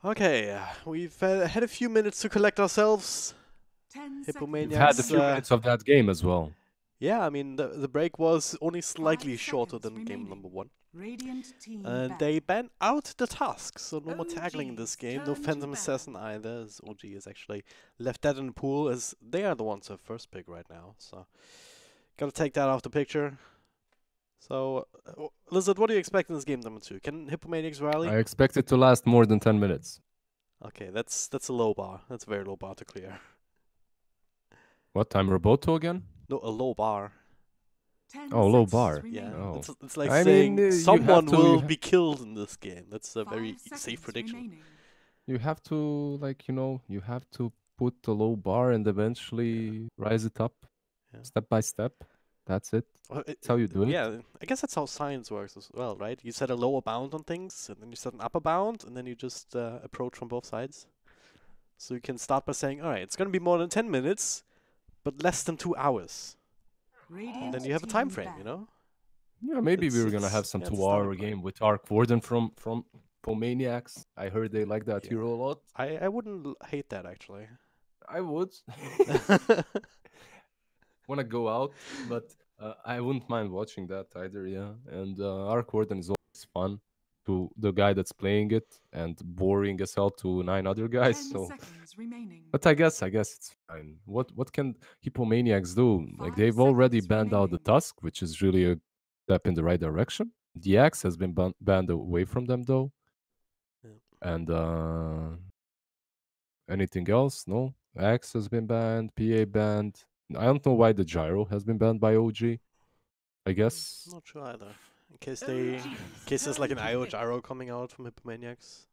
Okay, we've had a few minutes to collect ourselves. 10 Hippomaniacs. seconds. You've had a few minutes of that game as well. Yeah, I mean, the break was only slightly 5 shorter seconds than game remaining. number 1. Radiant team And back. they banned out the task, so no more tackling in this OG's game. No turn to Phantom bat. Assassin either, as OG is actually left dead in the pool, as they are the ones who have first pick right now. So, gotta take that off the picture. So, lizZard, what do you expect in this game number 2? Can Hippomaniacs rally? I expect it to last more than 10 minutes. Okay, that's a low bar. That's a very low bar to clear. What time Roboto again? No, a low bar. 10 Oh, low seconds bar. remaining. Yeah, Oh. it's like I saying mean, someone will you be killed in this game. That's a 5 very seconds safe prediction. remaining. You have to, like, you have to put the low bar and eventually rise it up step by step. That's it. That's how you do it. Yeah, I guess that's how science works as well, right? You set a lower bound on things, and then you set an upper bound, and then you just approach from both sides. So you can start by saying, all right, it's going to be more than 10 minutes, but less than 2 hours. And then you have a time frame, you know? Yeah, maybe we were gonna have some it's a 2-hour starting game with Arc Warden from Hippomaniacs. I heard they like that hero a lot. I wouldn't hate that, actually. I would. Wanna go out, but I wouldn't mind watching that either, yeah. And Arc Warden is always fun to the guy that's playing it and boring as hell to 9 other guys. 10 So, seconds remaining. but I guess it's fine. What can Hippomaniacs do? Like 5 they've already seconds banned out the remaining. Tusk, which is really a step in the right direction. The Axe has been banned away from them though. Yeah. And anything else? No. Axe has been banned. PA banned. I don't know why the gyro has been banned by OG. I guess. Not sure either. In case there's like an IO gyro coming out from Hippomaniacs.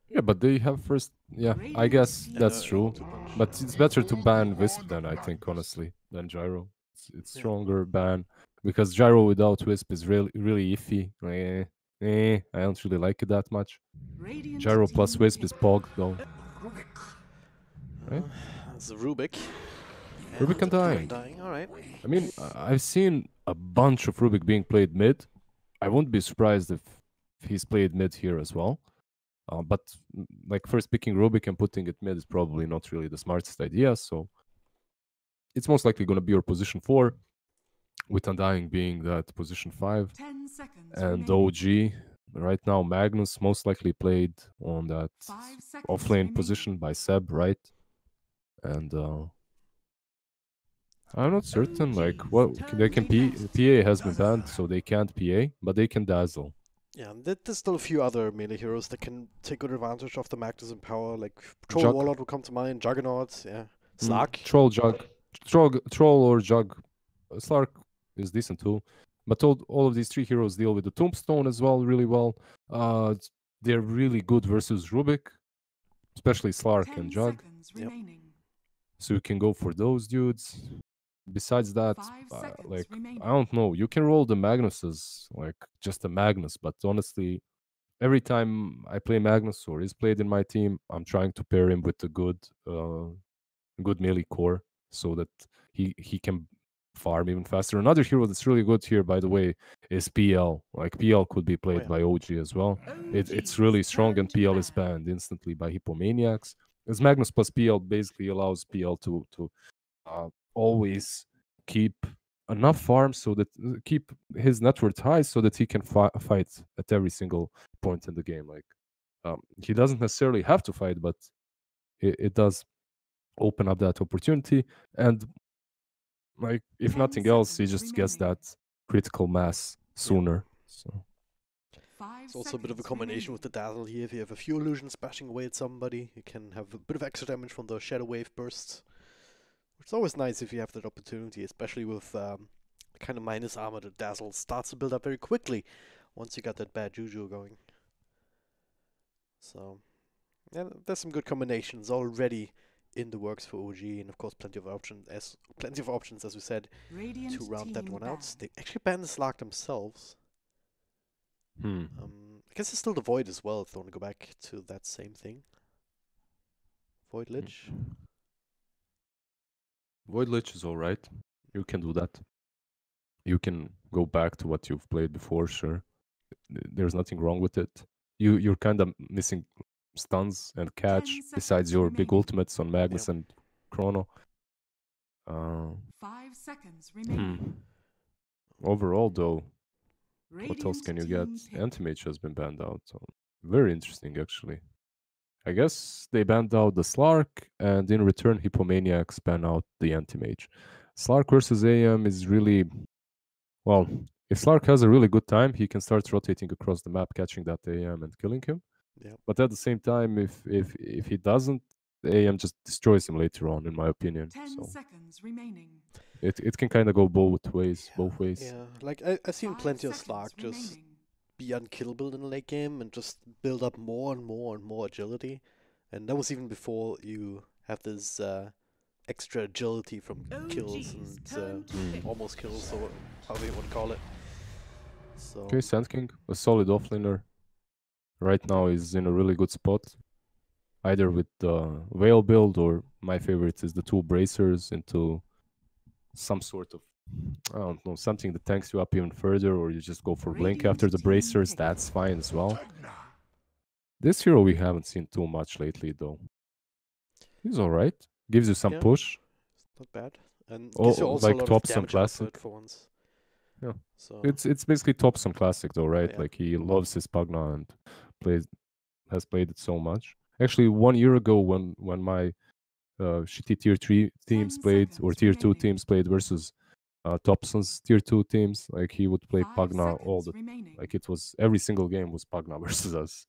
Yeah, but they have first. Yeah, I guess that's Yeah, true. two punch. But it's better to ban Wisp then, I think, honestly, than gyro. It's stronger ban because gyro without Wisp is really iffy. I don't really like it that much. Radiant Gyro plus team Wisp is Pog though. Right? It's a Rubik. Rubik and dying. All right. I mean, I've seen a bunch of Rubik being played mid. I wouldn't be surprised if he's played mid here as well. But like first picking Rubik and putting it mid is probably not really the smartest idea. So it's most likely going to be your position 4, with Undying being that position 5. 10 seconds And remaining. OG, right now Magnus most likely played on that 5 seconds offlane remaining. position by Seb, right? And I'm not certain, like, what they can PA has been banned, so they can't PA, but they can dazzle. Yeah, and there's still a few other melee heroes that can take good advantage of the Magnus in power, like Troll Jug. Warlord will come to mind, Juggernaut, yeah. Slark. Troll Jug. Troll or Jug. Slark is decent too. But all of these 3 heroes deal with the Tombstone as well really well. They're really good versus Rubik, especially Slark 10 and Jug. seconds remaining. So you can go for those dudes. Besides that, 5 seconds like, remaining. I don't know. You can roll the Magnuses, like, just a Magnus. But honestly, every time I play Magnus or is played in my team, I'm trying to pair him with a good melee core so that he can farm even faster. Another hero that's really good here, by the way, is PL. Like, PL could be played by OG as well. It's really strong, and PL is banned instantly by Hippomaniacs. As Magnus plus PL basically allows PL to always keep enough farm so that keep his net worth high so that he can fight at every single point in the game. Like, he doesn't necessarily have to fight, but it does open up that opportunity. And like, if 10 nothing else, he seconds just gets remaining. that critical mass sooner. So 5 It's also a bit of a seconds combination with the Dazzle here. If you have a few illusions bashing away at somebody, you can have a bit of extra damage from the Shadow Wave bursts. Which is always nice if you have that opportunity, especially with the kind of minus armor that Dazzle starts to build up very quickly once you got that bad Juju going. So, yeah, there's some good combinations already in the works for OG, and of course plenty of options, as we said, Radiant to round that team one out. back. They actually banned the Slark themselves. hmm. I guess there's still the Void as well if they want to go back to that same thing. Void Lich. Void Lich is alright. You can do that. You can go back to what you've played before, sure. There's nothing wrong with it. You're kind of missing stuns and catch, 10 besides seconds your big remaining. ultimates on Magnus and Chrono. 5 seconds Hmm. remaining. Overall, though, what else Radiant can you team get? pick. Anti-Mage has been banned out. So very interesting, actually. I guess they banned out the Slark, and in return, Hippomaniacs ban out the Anti-Mage. Slark versus AM is really, well, if Slark has a really good time, he can start rotating across the map, catching that AM and killing him. Yeah. But at the same time, if he doesn't, the AM just destroys him later on, in my opinion. 10 So seconds remaining. it can kind of go both ways. Yeah, like I've seen 5 plenty of seconds Slark just remaining. be unkillable in the late game and just build up more and more and more agility. And that was even before you have this extra agility from kills and almost kills, or however you want to call it. So Okay, Sand King, a solid offlaner. Right now is in a really good spot, either with the Veil build or my favorite is the two bracers into some sort of, I don't know, something that tanks you up even further, or you just go for blink Radiant after the team bracers. pick. That's fine as well. This hero we haven't seen too much lately, though. He's all right. Gives you some yeah, push. not bad, and Oh, gives you also a like lot of Thompson damage Classic. output for once. Yeah. So It's basically Thompson Classic, though, right? yeah. Like he loves his Pugna and has played it so much. Actually, 1 year ago when my shitty tier 3 teams 10 played, or seconds tier 2 remaining. teams played versus Thompson's tier 2 teams, like he would play 5 Pugna all seconds the, remaining. like it was every single game was Pugna versus us.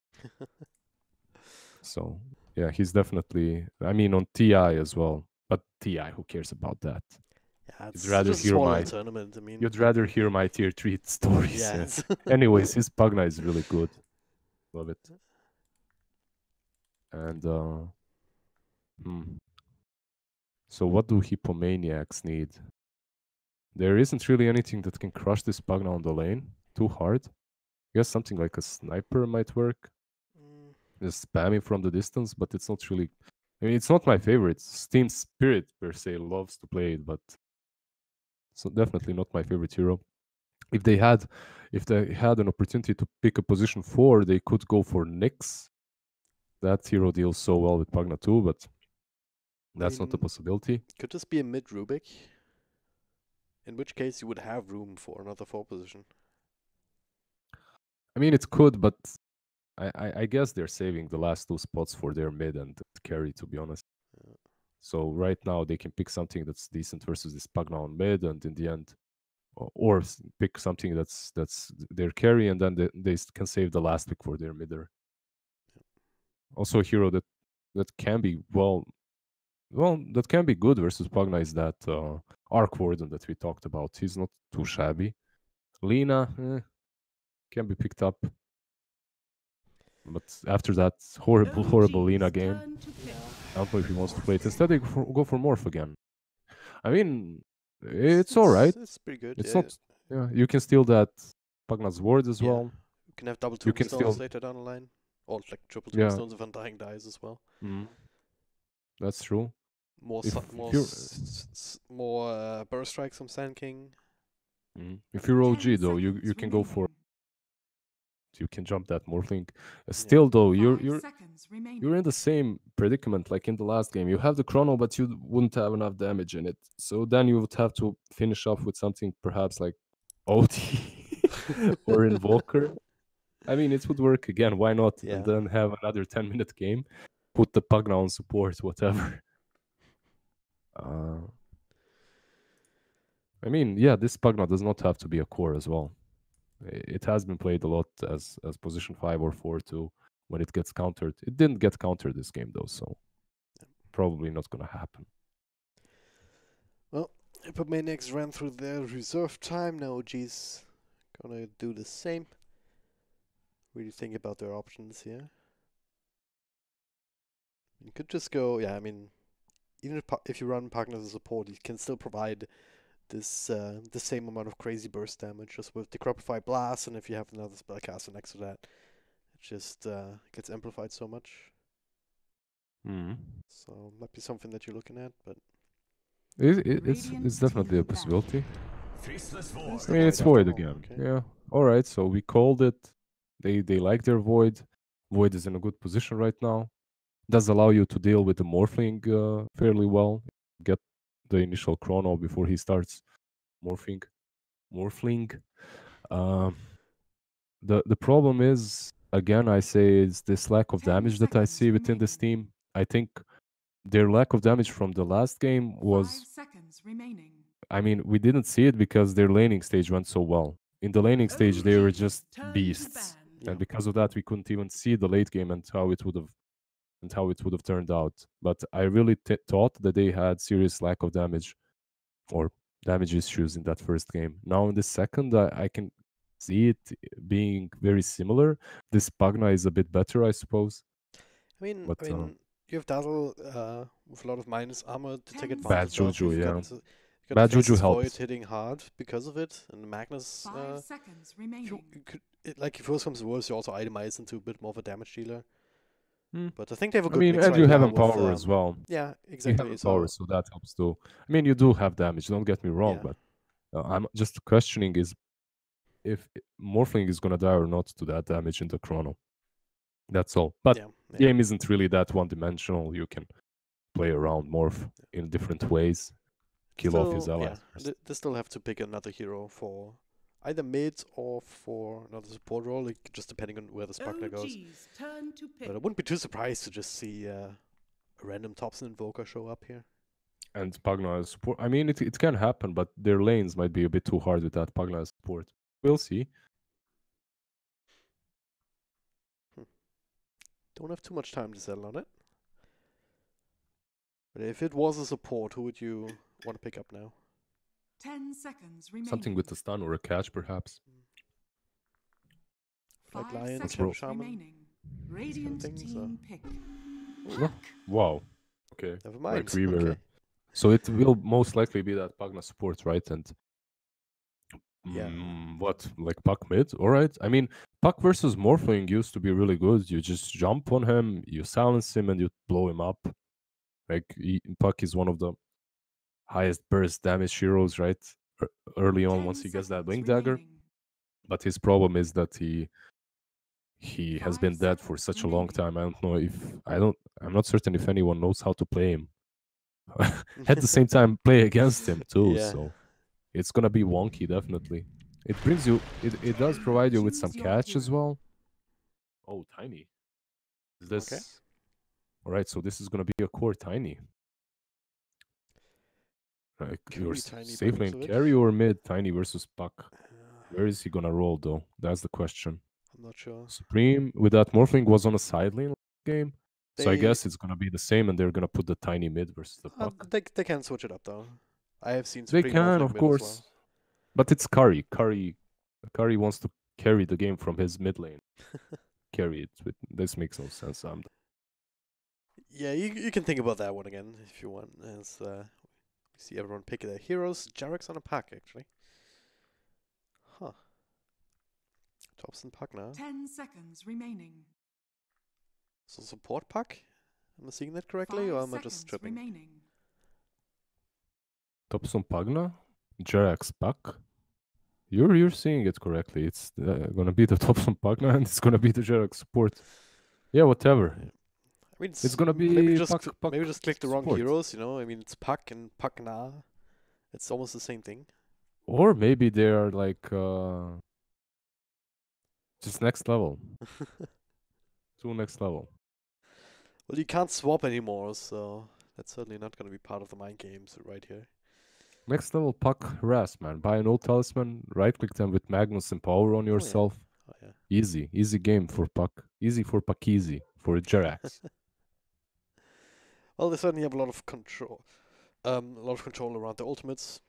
So yeah, he's definitely, I mean, on TI as well, but TI, who cares about that? Yeah, You'd it's rather just a hear small my, little tournament. I mean, you'd rather hear my tier 3 stories. yeah. Yeah. it's- Anyways, his Pugna is really good. Love it. And so what do Hippomaniacs need? There isn't really anything that can crush this Pugna on the lane too hard. I guess something like a sniper might work. Mm, Just spamming from the distance, but it's not really. I mean, it's not my favorite. Steam Spirit per se loves to play it, but it's definitely not my favorite hero. If they had an opportunity to pick a position 4, they could go for Nyx. That hero deals so well with Pugna too, but that's not a mean, possibility. could this be a mid Rubik? In which case you would have room for another 4 position. I mean, it could, but I guess they're saving the last 2 spots for their mid and carry, to be honest. Yeah. So right now they can pick something that's decent versus this Pugna on mid, and in the end, or pick something that's their carry, and then they can save the last pick for their midder. Also, a hero that can be that can be good versus Pugna is that Arc Warden that we talked about. He's not too shabby. Lina can be picked up. But after that horrible Lina game, I don't know if he wants to play it. Instead, they go for Morph again. I mean, it's all right. It's pretty good. It's yeah. not. Yeah, you can steal that Pugna's ward as Yeah. well. You can have double You can tombstones still. later down the line, or like triple Yeah. tombstones if Undying dies as well. That's true. More If more you're- more burst strikes from Sand King. If you're 10 OG though, you seconds can go for. remaining. You can jump that Morphling. Still though, 5 you're seconds remaining. you're in the same predicament like in the last game. You have the Chrono, but you wouldn't have enough damage in it. So then you would have to finish off with something perhaps like OT or Invoker. I mean, it would work again. Why not? Yeah. And then have another 10-minute game. Put the Pugna on support, whatever. I mean, yeah, this Pugna does not have to be a core as well. It has been played a lot as position 5 or 4 too when it gets countered. It didn't get countered this game though, so probably not gonna happen. Well, Hippomaniacs ran through their reserve time. Now OG's gonna do the same. Really think about their options here. You could just go, yeah, I mean, even if you run Pugna as a support, you can still provide this the same amount of crazy burst damage just with the Decrepify Blast, and if you have another spellcaster next to that, it just gets amplified so much. So might be something that you're looking at, but It's definitely a possibility. I mean, it's Void Void after all, again. okay. Yeah. All right. So we called it. They like their Void. Void is in a good position right now. Does allow you to deal with the Morphling fairly well. Get the initial chrono before he starts morphing. Morphling. Um, the problem is, again, I say, is this lack of 10 damage that I seconds see within this remaining. team. I think their lack of damage from the last game 5 was, seconds remaining. I mean, we didn't see it because their laning stage went so well. In the laning stage, they were just beasts. Yeah. And because of that, we couldn't even see the late game and how it would have turned out. But I really thought that they had serious lack of damage or damage issues in that first game. Now in the second, I can see it being very similar. This Pagna is a bit better, I suppose. But you have Dazzle with a lot of minus armor to take 10 advantage bad of. juju, You've yeah. got Bad the Faceless juju Void helps. hitting hard because of it, and the Magnus. 5 seconds If you, remaining. you could, like if worse comes to worse, you also itemize into a bit more of a damage dealer. Hmm. But I think they have a I good mean, mix and right you have now Empower with, as well. Yeah, You have exactly. Empower, so that helps too. I mean, you do have damage, don't get me wrong, Yeah. but I'm just questioning is if Morphling is gonna die or not to that damage in the chrono. That's all. But yeah. game isn't really that one-dimensional. You can play around Morph in different ways, kill off his allies. They still have to pick another hero for either mid or for another support role, like, just depending on where the Sparkler goes. Turn to pick. But I wouldn't be too surprised to just see a random Thompson Invoker show up here. And Pagna as support. I mean, it can happen, but their lanes might be a bit too hard with that Pagna as support. We'll see. Don't have too much time to settle on it. But if it was a support, who would you want to pick up now? 10 seconds remaining. Something with a stun or a catch, perhaps. Flight 5 Lion, Let's Chef roll. Shaman. remaining. Radiant things, team pick. Wow. Okay. Never mind. Like we were. Okay. So it will most likely be that Pagna support, right? And Yeah. What, like Puck mid? All right. I mean, Puck versus Morphling used to be really good. You just jump on him, you silence him, and you blow him up. Like Puck is one of the highest burst damage heroes, right? Early on, 10 once he gets that seconds wing dagger. remaining. But his problem is that he has 5 been dead for seconds such a long remaining. time. I don't know if I'm not certain if anyone knows how to play him. At the same time, play against him too. Yeah. So it's gonna be wonky, definitely. It brings you. It does provide you with some Choose your catch as hero. well. Oh, tiny. Is this? Okay. All right. So this is gonna be a core tiny. Like Could your be Tiny by safe the lane looks of it. carry or mid tiny versus Puck. Where is he gonna roll though? That's the question. I'm not sure. Supreme with that Morphling was on a side lane game. So I They- guess it's gonna be the same, and they're gonna put the tiny mid versus the Puck. They can switch it up though. I have seen They Supreme can, Morphling of mid as course, well. but it's Curry. Curry wants to carry the game from his mid lane. Carry it. This makes no sense. Yeah, you can think about that one again if you want. As we see everyone pick their heroes. Jarek's on a pack actually. Huh. Thompson pack now. 10 seconds remaining. So support pack? Am I seeing that correctly, 5 or am I just seconds tripping? remaining. Topson Pagna, Jerax Puck. You're seeing it correctly. It's gonna be the Topson Pagna, and it's gonna be the Jerax support. Yeah, whatever. Yeah. I mean, It's gonna be maybe just Puck maybe just click the wrong support. heroes. You know, I mean, it's Puck and Puckna. It's almost the same thing. Or maybe they are like just next level. To next level. Well, you can't swap anymore, so that's certainly not going to be part of the mind games right here. Next level Puck harass, man. Buy an old talisman, right click them with Magnus and power on yourself. Oh yeah. Easy game for Puck. Easy for Puck, easy for Jerax. Well, they certainly have a lot of control. Around the ultimates.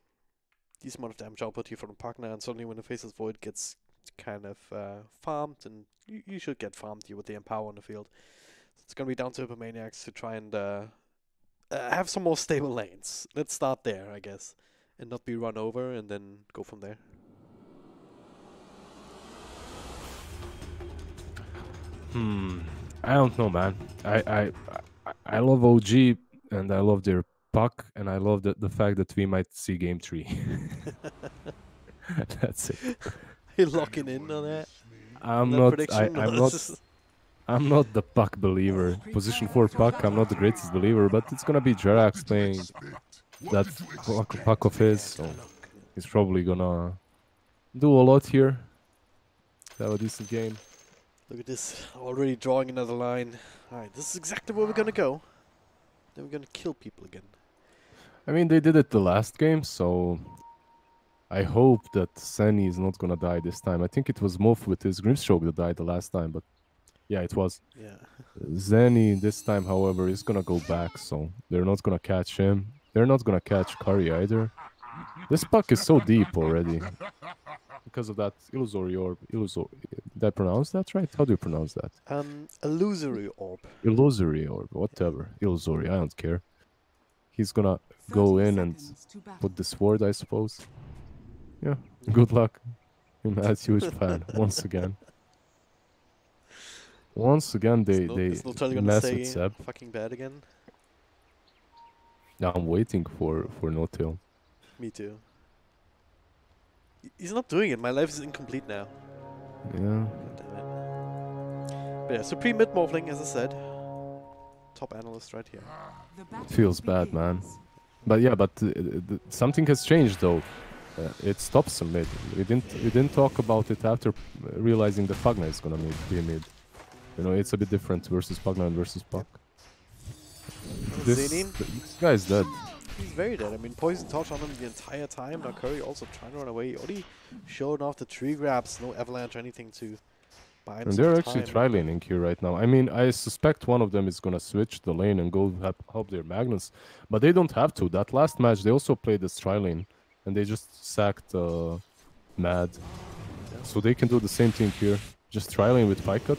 Decent amount of damage output here from the partner, and suddenly when the Faceless Void gets kind of farmed, and you should get farmed here with the Empower on the field. So it's going to be down to Hippomaniacs to try and have some more stable lanes. Let's start there, I guess, and not be run over, and then go from there. I don't know, man. I love OG, and I love their Puck, and I love the fact that we might see game 3. That's it. Are you locking in on that? I'm that not. prediction? I'm not. I'm not the puck believer. Position 4 puck, I'm not the greatest believer, but it's gonna be Jarax playing that puck of his, so he's probably gonna do a lot here. Have a decent game. Look at this, already drawing another line. Alright, this is exactly where we're gonna go. Then we're gonna kill people again. I mean, they did it the last game, so I hope that Seni is not gonna die this time. I think it was Moff with his Grimstroke that died the last time, but yeah, it was. Yeah. Zeni this time, however, is gonna go back, so they're not gonna catch him. They're not gonna catch Curry either. This puck is so deep already. Because of that illusory orb. Did I pronounce that right? How do you pronounce that? Illusory orb. Illusory orb, whatever. Illusory, I don't care. He's gonna go in and put the sword, I suppose. Yeah, good luck. I'm a huge fan, once again. Once again, they mess with Seb. Fucking bad again. Now I'm waiting for no-tail. Me too. He's not doing it. My life is incomplete now. Yeah. God damn it. But yeah, Supreme Mid Morphling, as I said. Top analyst right here. Feels bad, man. But yeah, something has changed though. It stops him mid. We didn't talk about it after realizing that Pugna is gonna be mid. You know, it's a bit different versus Pugna and versus Puck. This guy is dead. He's very dead. I mean, Poison Touch on him the entire time. Now Curry also trying to run away. Only showing off the tree grabs, no avalanche or anything to buy him. And they're actually tri-laning here right now. I mean, I suspect one of them is gonna switch the lane and go help their Magnus, but they don't have to. That last match, they also played this tri-lane, and they just sacked Mad. Yeah. So they can do the same thing here. Just tri-lane with Pycut.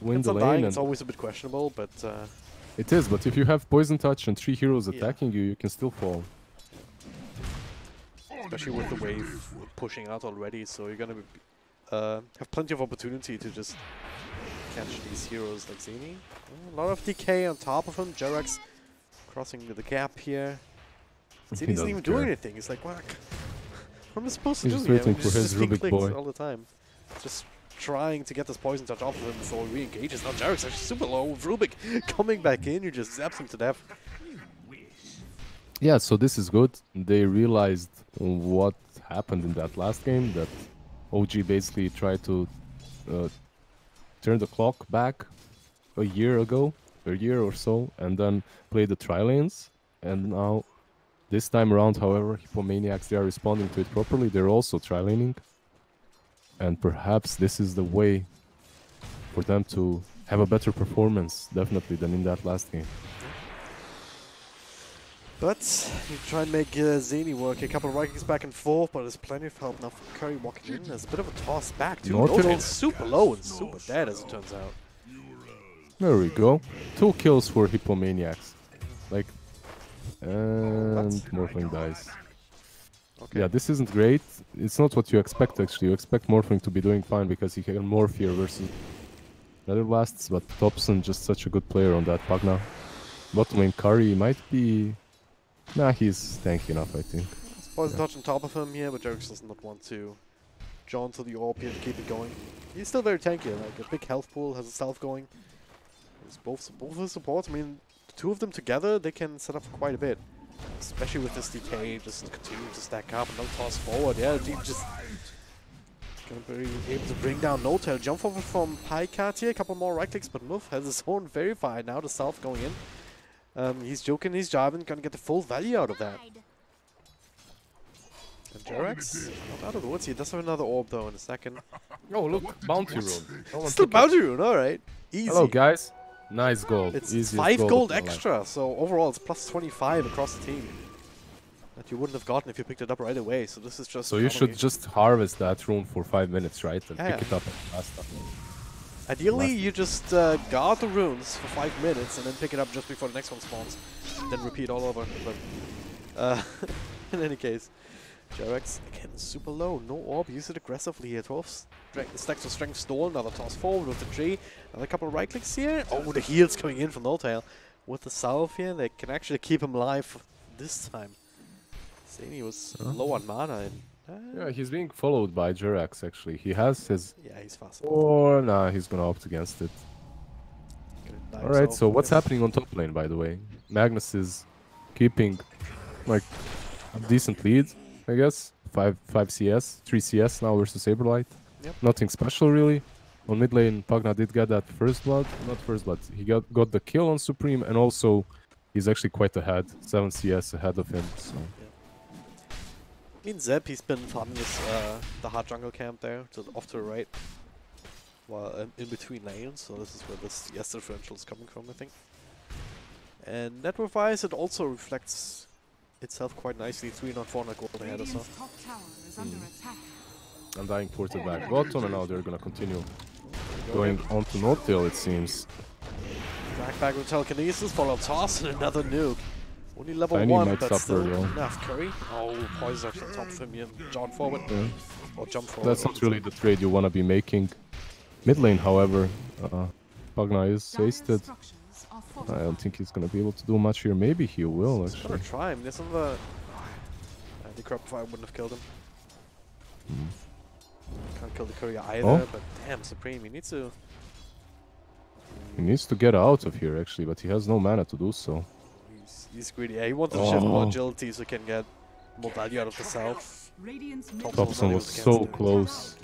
Win the lane. It's always a bit questionable, but... It is, but if you have Poison Touch and 3 heroes attacking you, you can still fall. Especially with the wave pushing out already, so you're gonna be, have plenty of opportunity to just catch these heroes like Zeni. A lot of decay on top of him. Jerax crossing the gap here. Zeni isn't even doing anything. He's like, what am I supposed to do here? He's waiting for his Rubik boy all the time. Just trying to get this Poison Touch off of him before he re-engages. Now Jerax actually super low with Rubik coming back in. You just zaps him to death. Yeah, so this is good. They realized what happened in that last game, that OG basically tried to turn the clock back a year or so, and then play the tri-lanes. And now, this time around, however, Hippomaniacs, they are responding to it properly. They're also tri-laning. And perhaps this is the way for them to have a better performance, definitely, than in that last game. But you try and make Zeni work. A couple of right kicks back and forth, but there's plenty of help now from Curry walking in. There's a bit of a toss back too. No, super low and super dead, as it turns out. There we go. 2 kills for Hippomaniacs. Like, and Morphling dies. Okay. Yeah, this isn't great. It's not what you expect, actually. You expect Morphling to be doing fine because he can morph here versus Nether Blasts, but Thompson just such a good player on that Pugna. Bottom lane Curry might be... Nah, he's tanky enough, I think. Poison Touch on top of him here, but Jerax does not want to jaunt to the orb here to keep it going. He's still very tanky, like a big health pool, has a self going. It's both his supports. I mean, the 2 of them together, they can set up for quite a bit. Especially with this DK, just continue to stack up and no toss forward. Yeah, Deep just gonna be able to bring down no-tail. Jump over from Pycat here, a couple more right clicks, but Muff has his own verified now, the self going in. He's joking, he's jiving, gonna get the full value out of that. And Jerax, not out of the woods, he does have another orb though in a second. Oh look, Bounty Rune. Still Bounty Rune, alright. Easy. Hello guys. Nice gold. It's 5 gold extra, so overall it's plus 25 across the team. That you wouldn't have gotten if you picked it up right away, so this is just... So you should just harvest that rune for 5 minutes, right? And pick it up last time. Ideally, you just guard the runes for 5 minutes and then pick it up just before the next one spawns. Then repeat all over. But in any case, Jerax again super low, no orb, use it aggressively here. 12 stacks of strength stole, another toss forward with the tree, another couple of right clicks here. Oh, the heals coming in from no-tail. With the salve here, they can actually keep him alive this time. Zeni was low on mana and Yeah, he's being followed by Jerax actually. He has his. Yeah, he's fast. Or nah, he's gonna opt against it. All right. So what's happening on top lane, by the way? Magnus is keeping like a decent lead, I guess. 5 CS, 3 CS now versus Saberlight. Yep. Nothing special really. On mid lane, Pagna did get that first blood. Not first blood. He got the kill on Supreme, and also he's actually quite ahead. 7 CS ahead of him. So. In Zeb, he's been farming his, the hard jungle camp there, off to the right, while in between lanes, so this is where the CS differential is coming from, I think. And network-wise, it also reflects itself quite nicely, 300, 400 gold ahead or so. Radiant's top tower is under attack. Undying ported back bottom, and now they're gonna continue going on to no-tail, it seems. Drag back with telekinesis, follow toss, and another nuke. Only level Tiny 1, might but suffer, still though. enough. Curry. Oh, poison on top of him, yeah. Jump forward. Yeah. Or jump forward. That's not really the trade you wanna be making. Mid lane, however, Pagna is hasted. I don't think he's gonna be able to do much here. Maybe he will, He's gonna actually. try him. There's another... the Qualifier wouldn't have killed him. Can't kill the courier either, Oh. but damn, Supreme, he needs to... He needs to get out of here, actually, but he has no mana to do so. He's greedy. Yeah, he wanted to shift more Oh. agility so he can get more value out of the self. Radiant's Thompson was so close.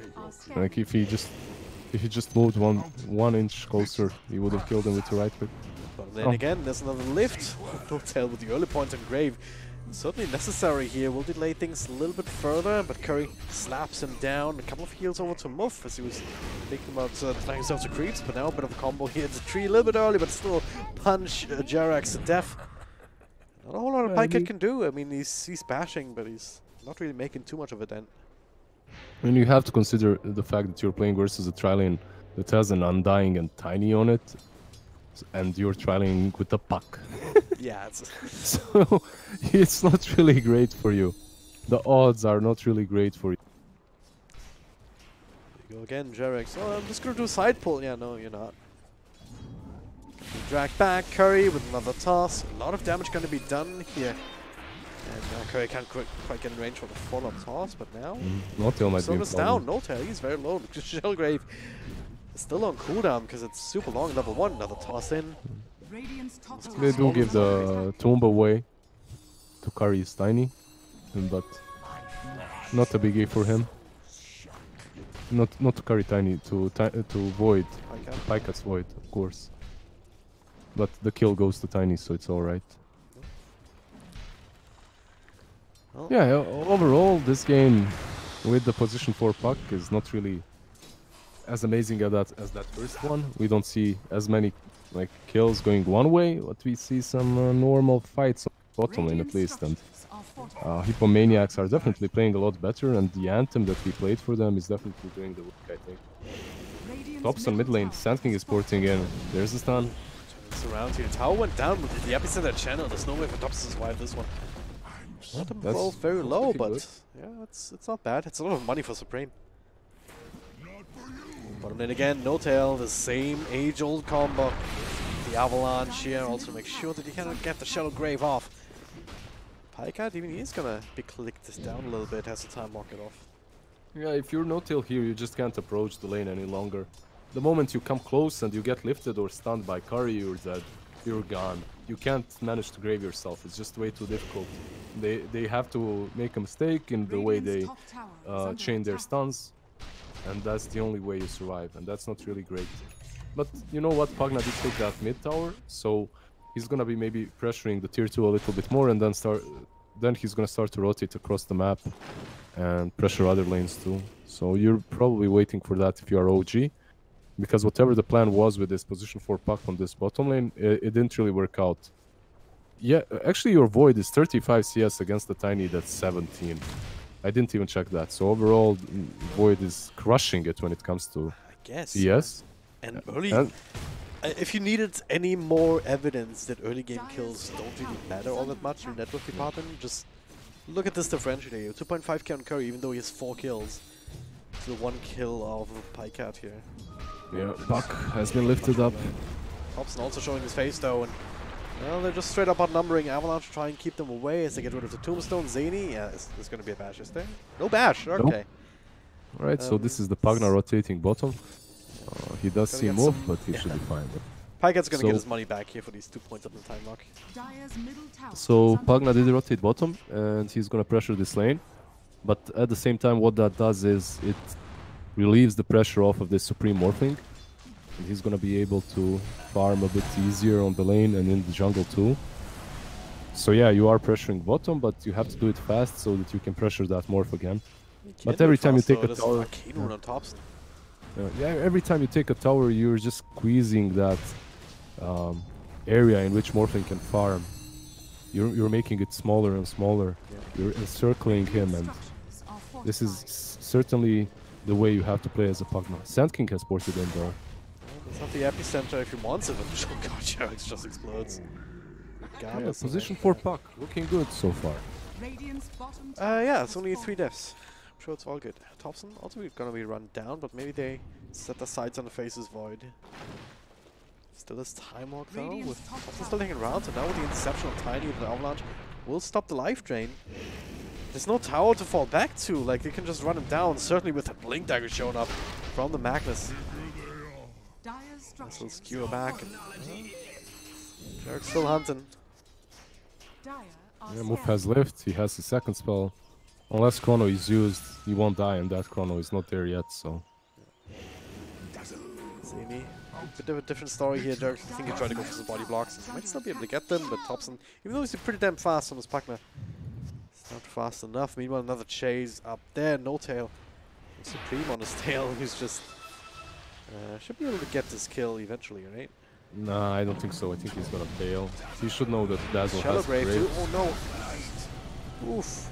Like if he just moved one inch closer, he would have killed him with the right click. But then again, there's another lift. No tail with the early point on Grave. Certainly necessary here. Will delay things a little bit further, but Curry slaps him down. A couple of heals over to Muff as he was thinking about flying himself to creeps, but now a bit of a combo here. It's a tree a little bit early, but still punch Jerax to death. Not a whole lot of Pycat can do. I mean, he's bashing, but he's not really making too much of a dent. And you have to consider the fact that you're playing versus a tri-lane that has an Undying and Tiny on it, and you're tri-laning with a puck. Yeah, it's... So it's not really great for you. The odds are not really great for you. There you go again, Jerax. Oh, I'm just gonna do a side pull. Yeah, no, you're not. Drag back, Curry with another toss. A lot of damage going to be done here. And Curry can't quite get in range for the follow-up toss, but now... No-tail might be in Silver's down, no-tail, he's very low. Shellgrave is still on cooldown because it's super long, level 1. Another toss in. Radiant's top tower They do give the tomb away to carry his Tiny, but not a biggie for him. Not to carry Tiny, to Void. Pycat's Void, of course. But the kill goes to Tiny, so it's alright. Well. Yeah, overall, this game with the position 4 puck is not really as amazing as that first one. We don't see as many like kills going one way, but we see some normal fights on bottom lane at least. And Hippomaniacs are definitely playing a lot better, and the Anthem that we played for them is definitely doing the work, I think. Tops on mid lane, Sand King is porting in. There's a stun. Around here. Tower went down with the epicenter channel. There's no way for Tops to survive this one. That's both very low, but good. yeah, it's not bad. It's a lot of money for Supreme. But then again, no tail, the same age-old combo. The avalanche here also make sure that you cannot get the Shallow Grave off. Pycat, even he's gonna be clicked this down a little bit, has the time market off. Yeah, if you're no-tail here, you just can't approach the lane any longer. The moment you come close and you get lifted or stunned by Curry, you're dead. You're gone. You can't manage to grave yourself. It's just way too difficult. They have to make a mistake in the way they chain their stuns, and that's the only way you survive, and that's not really great. But you know what? Pagna did take that mid tower, so he's gonna be maybe pressuring the tier 2 a little bit more, and then he's gonna start to rotate across the map and pressure other lanes too. So you're probably waiting for that if you are OG. Because whatever the plan was with this position 4 puck on this bottom lane, it didn't really work out. Yeah, actually your Void is 35 CS against the Tiny that's 17. I didn't even check that. So overall, Void is crushing it when it comes to CS. And early... if you needed any more evidence that early game kills don't really matter all that much in your network department, just look at this differential here. 2.5k on Curry, even though he has 4 kills. It's the 1 kill of Pycat here. Yeah, Puck has been lifted up. Thompson also showing his face though, and Well, they're just straight up outnumbering Avalanche to try and keep them away as they get rid of the Tombstone. Zany, yeah, there's going to be a bash, is there? No bash, okay. Alright, so this is the Pugna rotating bottom. He does see move, but he should be fine. Pyket's going to get his money back here for these 2 points up in the time lock. So Pugna did rotate bottom, and he's going to pressure this lane. But at the same time, what that does is it relieves the pressure off of this Supreme Morphling. And he's going to be able to farm a bit easier on the lane and in the jungle too. So yeah, you are pressuring bottom, but you have to do it fast so that you can pressure that Morph again. But every time you take a tower... on tops. Yeah, every time you take a tower, you're just squeezing that area in which Morphling can farm. You're making it smaller and smaller. You're encircling him, and this is certainly the way you have to play as a Pugna. Sand King has ported in though. It's not the epicenter if he wants it, but oh god, Jarex just explodes. Yeah, position for Puck, looking good so far. Yeah, it's only 3 deaths. I'm sure it's all good. Thompson also gonna be run down, but maybe they set their sights on the Faces Void. Still has time walk though, with Thompson still taking rounds, and now with the interception of Tiny with the Avalanche, will stop the life drain. There's no tower to fall back to, like they can just run him down, certainly with the Blink Dagger showing up from the Magnus. So skewer back, and Jarek's still hunting. Yeah, Move has lived, he has the second spell. Unless Chrono is used, he won't die, and that Chrono is not there yet, so... Zany. Bit of a different story here, Dirk. I think he tried to go for some body blocks. He might still be able to get them, but Thompson, even though he's pretty damn fast on his Pugna, it's not fast enough. Meanwhile, another chase up there, no tail. Supreme on his tail, who's just... should be able to get this kill eventually, right? Nah, I don't think so. I think he's gonna fail. He should know that Dazzle has Grave Grave. too. Oh no! Oof.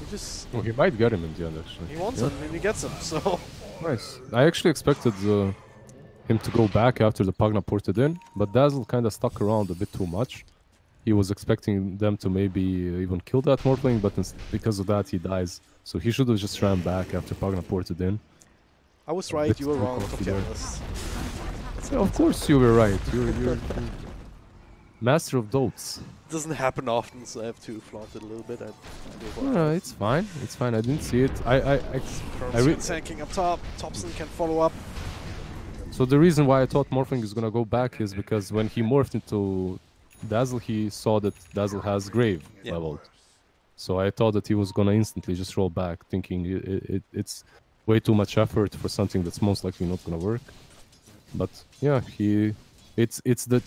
He just... Oh, he might get him in the end, actually. He wants him, and he gets him, so... Nice. I actually expected him to go back after the Pugna ported in, but Dazzle kind of stuck around a bit too much. He was expecting them to maybe even kill that Morphling, but because of that he dies. So he should have just ran back after Pugna ported in. I was right, you were wrong, top tier list. Yeah, of course you were right. You're master of dotes. Doesn't happen often, so I have to flaunt it a little bit. It's fine. It's fine. I didn't see it. I Sanking up top. Thompson can follow up. So the reason why I thought Morphling is gonna go back is because when he morphed into Dazzle, he saw that Dazzle has Grave leveled. So I thought that he was gonna instantly just roll back, thinking it's way too much effort for something that's most likely not gonna work. But yeah, it's the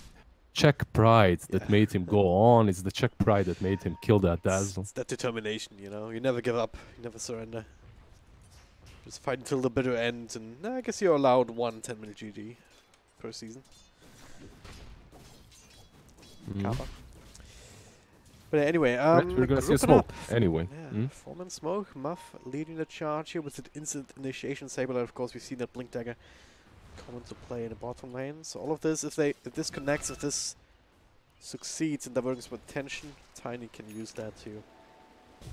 Czech pride that made him go on. It's the Czech pride that made him kill that Dazzle. It's that determination, you know. You never give up. You never surrender. Just fight until the bitter end, and I guess you're allowed 1 10-minute GG per season. Kappa. But anyway, we're gonna see a smoke anyway. Yeah, Foreman smoke. Muff leading the charge here with an instant initiation saber. And of course, we've seen that Blink Dagger come into play in the bottom lane. So all of this, if this connects, if this succeeds in diverting some attention, Tiny can use that to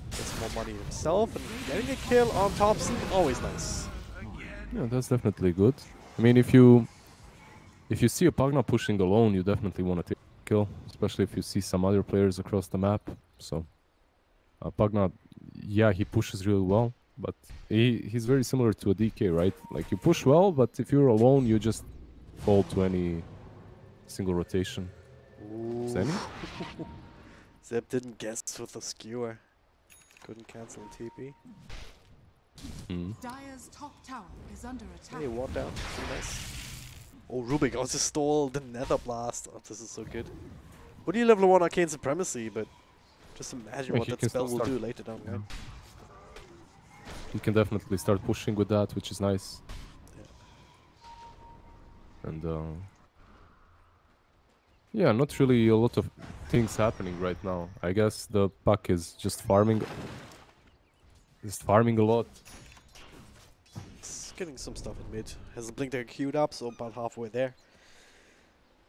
get some more money himself. And getting a kill on Thompson, always nice. Yeah, that's definitely good. I mean, if you see a Pugna pushing alone, you definitely want to take a kill, especially if you see some other players across the map. So Pugna, yeah, he pushes really well, but he's very similar to a DK, right? Like, you push well, but if you're alone, you just fall to any single rotation. Zany? Zeb didn't guess with the skewer. Couldn't cancel a TP. Dire's top tower is under attack. Hey, ward down. Nice. Oh, Rubik also stole the Nether Blast. Oh, this is so good. What do you level 1 Arcane Supremacy, but just imagine what that spell will do later down, right? You can definitely start pushing with that, which is nice. Yeah. And yeah, not really a lot of things happening right now. I guess the Puck is just farming. Just farming a lot. It's getting some stuff in mid. Has the Blink Dagger queued up, so about halfway there.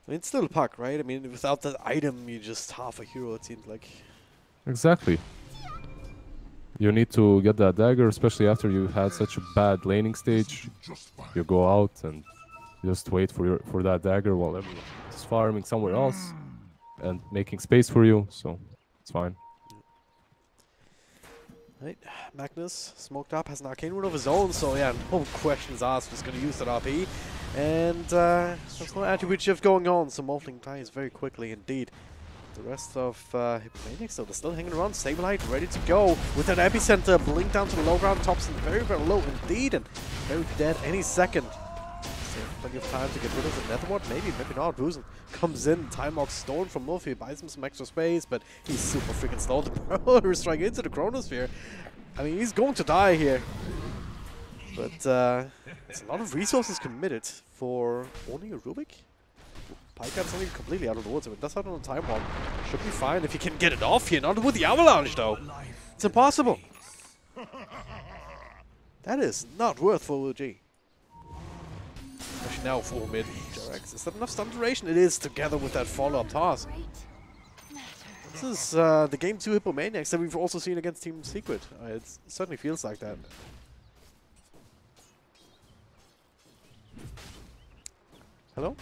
I mean, it's still a Puck, right? I mean, without that item, you're just half a hero, it seems like. Exactly. You need to get that dagger, especially after you had such a bad laning stage. You go out and just wait for that dagger while everyone is just farming somewhere else and making space for you, so it's fine. Right, Magnus smoked up, has an arcane rune of his own, so yeah, no questions asked, just gonna use that RP. And there's no attribute shift going on, so Morphling dies very quickly indeed. The rest of Hippomaniacs, so they're still hanging around. Sableye ready to go with that epicenter. Blink down to the low ground, Thompson very, very low indeed, and very dead any second. So plenty of time to get rid of the Netherward. Maybe, maybe not. Buzen comes in, time locks stolen from Murphy, buys him some extra space, but he's super freaking slow. The Pearl strike into the Chronosphere. I mean, he's going to die here. But there's a lot of resources committed for only a Rubik. Pykat's only completely out of the woods. I mean, that's out on a time bomb. Should be fine if he can get it off here. Not with the avalanche, though. It's impossible. That is not worth for OG. Especially now for mid. Jarex. Is that enough stun duration? It is, together with that follow-up toss. This is the game 2 Hippomaniacs that we've also seen against Team Secret. It certainly feels like that. Hello?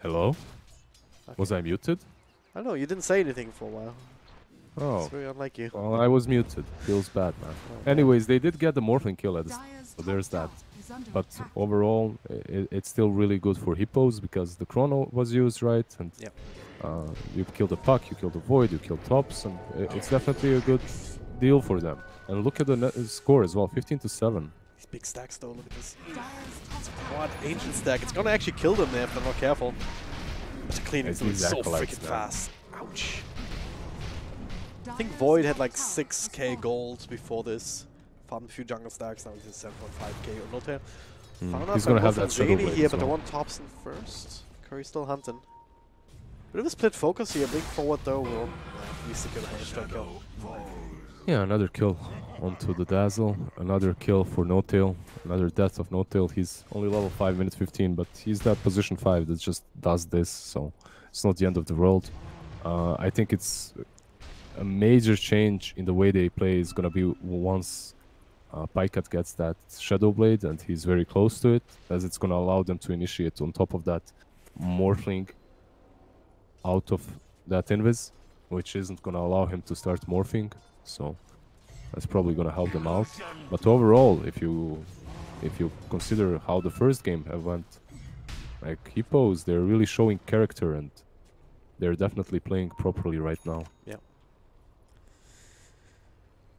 Hello? Okay. Was I muted? I don't know, you didn't say anything for a while. Oh. It's very unlike you. Well, I was muted. Feels bad, man. Oh, Anyways, they did get the Morphling kill at the so there's that. But overall, it's still really good for Hippos because the Chrono was used, right? And yep. You killed the Puck, you killed the Void, you killed Tops, and it's definitely a good deal for them. And look at the score as well, 15-7. These big stacks though, look at this. It's a quad ancient stack. It's gonna actually kill them there if they're not careful. But they're cleaning through it so freaking fast. Ouch. I think Void had like 6k gold before this. Farmed a few jungle stacks, now he's at 7.5k or not here. He's gonna have that Shadow Blade here, but well. I want Thompson first. Curry's still hunting. Bit of a split focus here. Blink forward though will at least secure the hammer kill. Yeah, another kill onto the Dazzle, another kill for No Tail, another death of No Tail. He's only level 5, minute 15, but he's that position 5 that just does this, so it's not the end of the world. I think it's a major change in the way they play is gonna be once Pycat gets that Shadow Blade and he's very close to it, as it's gonna allow them to initiate on top of that Morphling out of that Invis, which isn't gonna allow him to start morphing, so that's probably gonna help them out. But overall, if you consider how the first game went, like Hippos, they're really showing character and they're definitely playing properly right now. Yeah.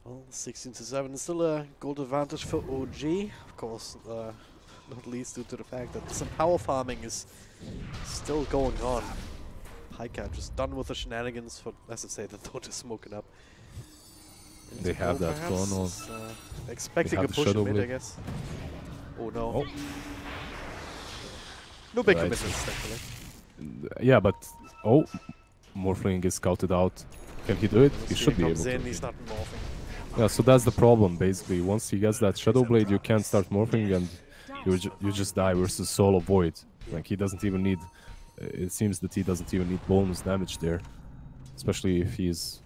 Well, 16-7 is still a gold advantage for OG, of course, not least due to the fact that some power farming is still going on. Pycat just done with the shenanigans for, as I say, the Dota smoking up. They have that going on. Expecting a push in mid, I guess. Oh no. Oh. No big Right. commitments, thankfully. Yeah, but oh, Morphling is scouted out. Can he do it? He should be able comes in, to. he's not morphing. Yeah, so that's the problem basically. Once he gets that Shadow Blade, you can't start morphing and you just die versus Solo Void. Like he doesn't even need. It seems that he doesn't even need bonus damage there, especially if he's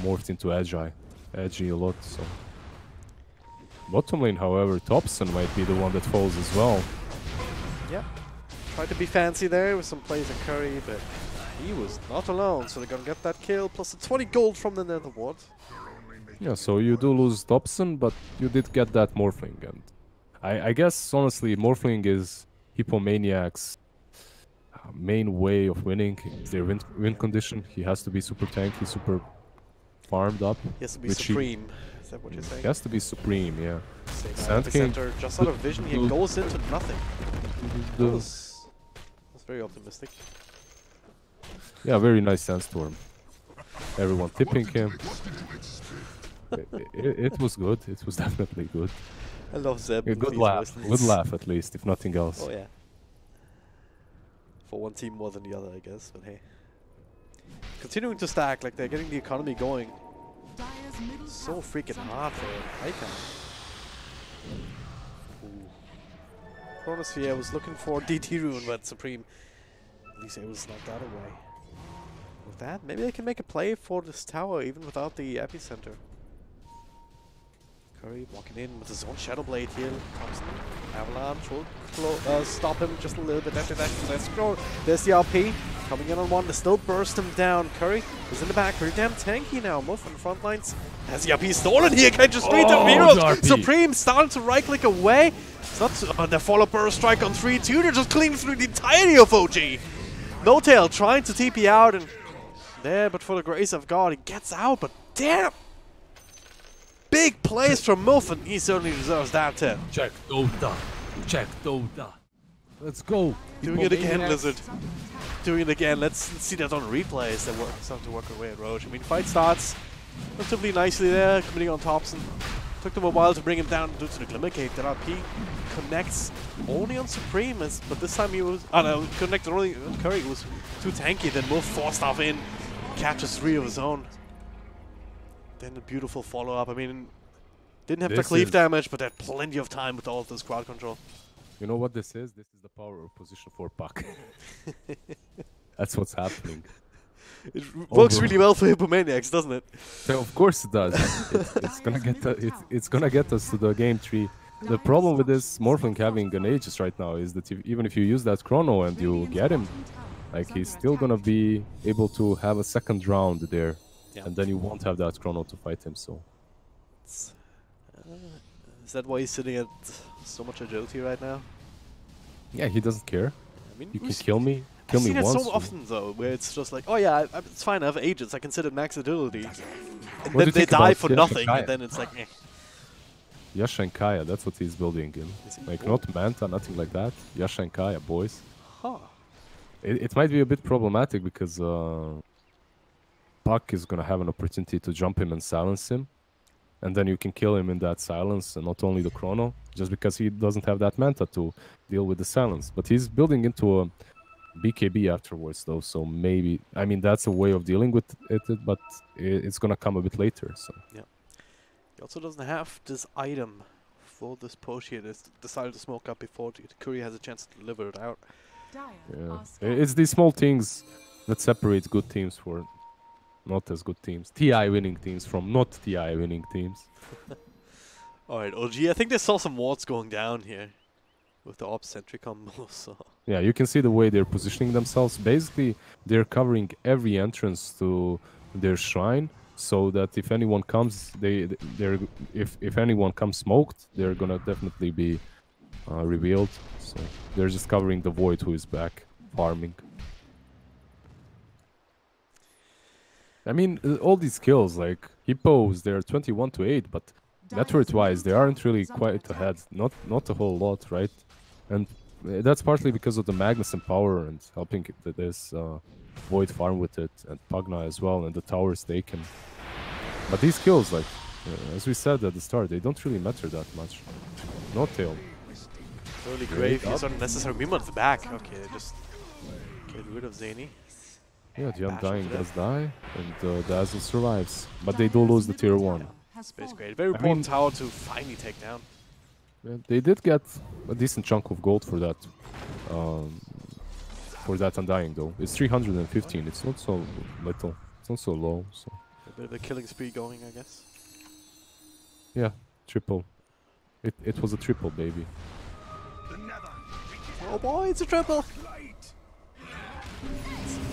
morphed into Edgy a lot. So bottom lane, however, Thompson might be the one that falls as well. Yeah, tried to be fancy there with some plays in Curry, but he was not alone. So they're gonna get that kill plus the 20 gold from the Netherward. Yeah, so you do lose Thompson, but you did get that Morphling, and I guess honestly, Morphling is Hippomaniacs' main way of winning. It's their win condition. He has to be super tanky, super farmed up. He has to be supreme. Is that what you're saying? He has to be supreme, yeah. Sand King just out of vision, he goes into nothing. That was very optimistic. Yeah, very nice Sandstorm. Everyone tipping him. It was good. It was definitely good. I love Zeb. A good laugh. Good laugh, at least, if nothing else. Oh yeah. For one team more than the other, I guess. But hey, continuing to stack, like they're getting the economy going. So freaking hard for Icon. Chronosphere was looking for DT rune, but Supreme at least it was knocked that away. With that, maybe they can make a play for this tower even without the epicenter. Curry walking in with his own Shadow Blade here. Thompson Avalanche will stop him just a little bit after that. Let's go. There's the RP coming in on one. They still burst him down. Curry is in the back. Pretty damn tanky now. Muff on the front lines. Has the RP stolen here? Can just straight to Heroes. Supreme starting to right click away. It's not the follow burst strike on 3-2. They're just cleaning through the entirety of OG. No Tail trying to TP out and there, but for the grace of God, he gets out. But damn. Big plays from Muff, he certainly deserves that tip. Check Dota. Check Dota. Let's go. Doing it again, lizZard. Doing it again. Let's see that on replays. They start to work away at Roche. I mean, fight starts relatively nicely there, committing on Thompson. Took them a while to bring him down due to the Glimmer Cape. That RP connects only on Supreme, but this time he was. Oh no, connected only on Curry. He was too tanky. Then Muff forced off in, catches 3 of his own. Then the beautiful follow-up. I mean, didn't have the cleave damage, but had plenty of time with all of this crowd control. You know what this is? This is the power of position for puck. That's what's happening. It works really well for Hippomaniacs, doesn't it? So of course it does. It's gonna get it's gonna get us to the game tree. The problem with this Morphling having an Aegis right now is that even if you use that chrono and you get him, like he's still gonna be able to have a second round there. Yeah. And then you won't have that chrono to fight him, so... Is that why he's sitting at so much agility right now? Yeah, he doesn't care. I mean, you can kill me once. I've seen it so often, though, where it's just like, oh yeah, it's fine, I have agents, I can sit at max agility. And then they die for nothing, and then it's like, eh. Yasha and Kaya, that's what he's building in. Like, not Manta, nothing like that. Yasha and Kaya, boys. Huh. It might be a bit problematic because... Puck is gonna have an opportunity to jump him and silence him, and then you can kill him in that silence, and not only the chrono, just because he doesn't have that manta to deal with the silence. But he's building into a BKB afterwards, though, so maybe I mean that's a way of dealing with it, but it's gonna come a bit later. So yeah, he also doesn't have this item for this push here. They decided to smoke up before Curry has a chance to deliver it out. Yeah, it's these small things that separate good teams for not as good teams. TI winning teams from not TI winning teams. Alright, OG, I think they saw some wards going down here with the op-centric combo, so... Yeah, you can see the way they're positioning themselves. Basically, they're covering every entrance to their shrine, so that if anyone comes, if anyone comes smoked, they're gonna definitely be revealed. So they're just covering the void who is back, farming. I mean, all these kills, like Hippos, they're 21-8, but net worth-wise, they aren't really quite ahead. Not a whole lot, right? And that's partly because of the Magnus and power and helping this Void farm with it, and Pugna as well, and the towers taken. But these kills, like, as we said at the start, they don't really matter that much. No tail. Early grave, he's not necessary beam at the back. Okay, just get rid of Zany. Yeah, the Undying does die, and Dazzle survives. But they do lose the tier 1. Space Grade. Very important tower to finally take down. Yeah, they did get a decent chunk of gold for that. Undying though. It's 315. It's not so little. It's not so low. So a bit of a killing spree going, I guess. Yeah, triple. It was a triple, baby. Oh boy, it's a triple.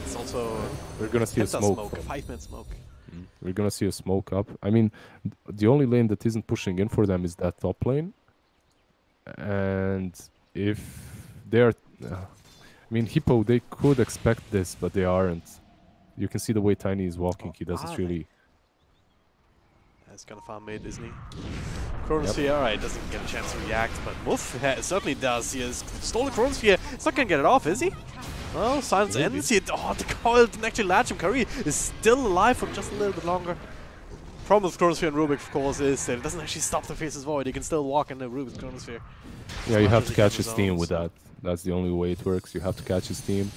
It's also we're gonna see a smoke. 5-minute smoke. We're gonna see a smoke up. I mean, the only lane that isn't pushing in for them is that top lane. And if they're... I mean, Hippo, they could expect this, but they aren't. You can see the way Tiny is walking. He doesn't really... That's kind of farm mid, isn't he? Chronosphere, alright, doesn't get a chance to react, but Muff certainly does. He has stolen Chronosphere. He's not gonna get it off, is he? Well, silence ends. Oh, the coil didn't actually latch him. Curry is still alive for just a little bit longer. Problem with Chronosphere and Rubik, of course, is that it doesn't actually stop the Face's Void. He can still walk in the Rubik's Chronosphere. Yeah, you have to catch his team with that. That's the only way it works. You have to catch his team.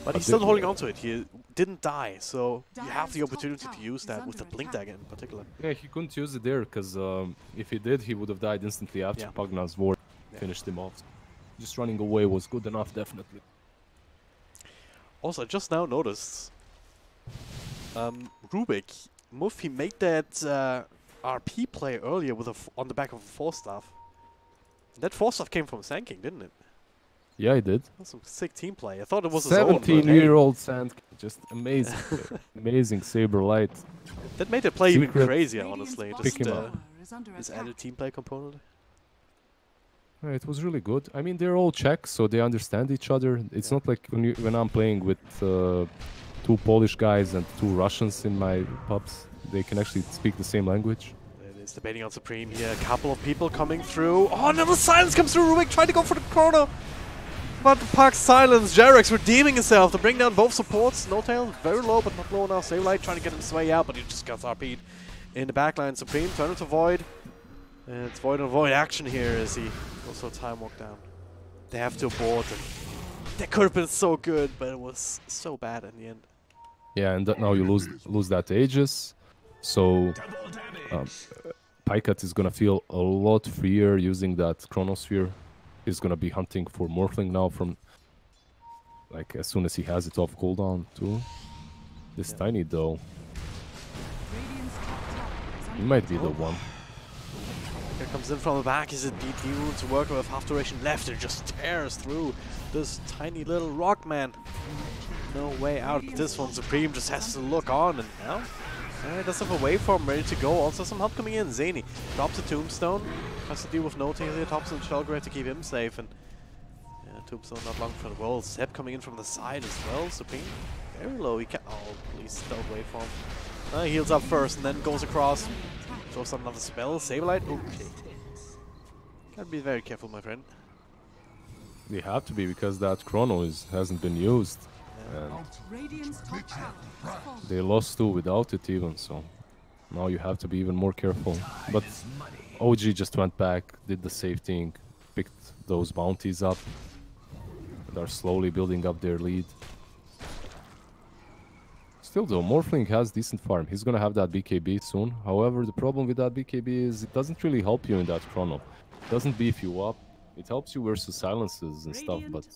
But he's still holding on to it. He didn't die, so you have the opportunity to use that with the Blink Dagger in particular. Yeah, he couldn't use it there, because if he did, he would have died instantly after Pugna's Ward finished him off. Just running away was good enough, definitely. Also, I just now noticed, Rubik, Muff, he made that RP play earlier with on the back of a 4-staff. That 4-stuff came from Sand didn't it? Yeah, I did. That's some sick team play. I thought it was his own, but hey. 17-year-old Sand, just amazing play. Amazing Saber Light. That made the play even Secret. crazier, honestly. Pick Just him up. this added team play component. It was really good. I mean, they're all Czechs, so they understand each other. It's not like when I'm playing with 2 Polish guys and 2 Russians in my pubs. They can actually speak the same language. It is debating on Supreme here. A couple of people coming through. Oh, another silence comes through. Rubik trying to go for the corner. But the Park silence. Jarex redeeming himself to bring down both supports. No tail, very low, but not low enough. Sableye trying to get him his way out, but he just got RP'd in the backline. Supreme turn it to Void. And it's Void on Void action here as he also time walk down. They have to abort, and that could have been so good, but it was so bad in the end. Yeah, and now you lose that Aegis. So Pycat is gonna feel a lot freer using that Chronosphere. He's gonna be hunting for Morphling now from like as soon as he has it off cooldown too. This Tiny though, he might be the one. Here comes in from the back. Is it DT to work with half duration left and just tears through this tiny little rock man. No way out. This one Supreme just has to look on, and now does have a waveform ready to go. Also some help coming in. Zany drops a Tombstone. Has to deal with no tail here. Tops and Shellgrave to keep him safe, and Tombstone not long for the wall. Zeb coming in from the side as well. Supreme very low. He can please stealth waveform. Heals up first and then goes across. Throws on another spell. Saberlight. Okay. Gotta be very careful, my friend. They have to be because that Chrono hasn't been used. Radiant's top tower has fallen. They lost 2 without it even, so now you have to be even more careful. But OG just went back, did the safe thing, picked those bounties up. They're slowly building up their lead. Still though, Morphling has decent farm. He's gonna have that BKB soon. However, the problem with that BKB is it doesn't really help you in that Chrono. It doesn't beef you up. It helps you versus silences and stuff, but